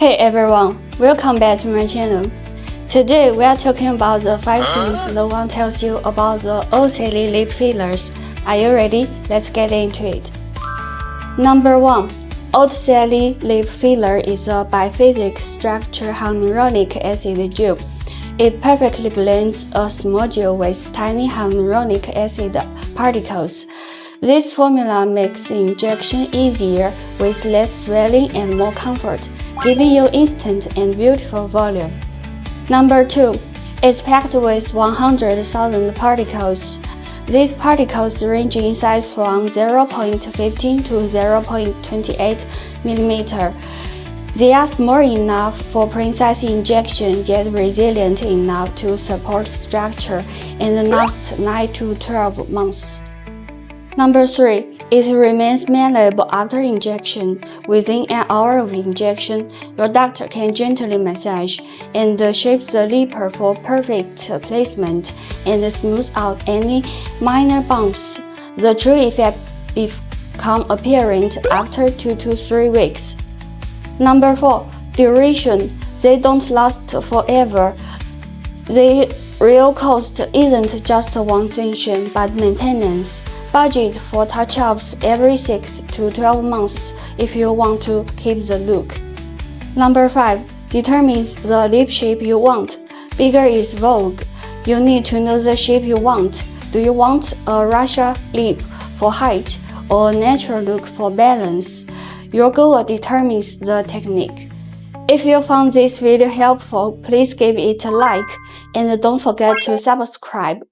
Hey everyone, welcome back to my channel. Today we are talking about the 5 things no one tells you about the OTESALY lip fillers. Are you ready? Let's get into it. Number 1. OTESALY lip filler is a biphasic structure hyaluronic acid gel. It perfectly blends a small gel with tiny hyaluronic acid particles. This formula makes injection easier with less swelling and more comfort, giving you instant and beautiful volume. Number 2. It's packed with 100,000 particles. These particles range in size from 0.15 to 0.28 mm. They are small enough for precise injection yet resilient enough to support structure and last 9 to 12 months. Number 3. It remains malleable after injection. Within an hour of injection, your doctor can gently massage and shape the lip for perfect placement and smooth out any minor bumps. The true effect becomes apparent after 2 to 3 weeks. Number 4. Duration. They don't last forever. The real cost isn't just one session, but maintenance. Budget for touch-ups every 6 to 12 months if you want to keep the look. Number 5. Determines the lip shape you want. Bigger is vogue. You need to know the shape you want. Do you want a Russia lip for height or a natural look for balance? Your goal determines the technique. If you found this video helpful, please give it a like and don't forget to subscribe.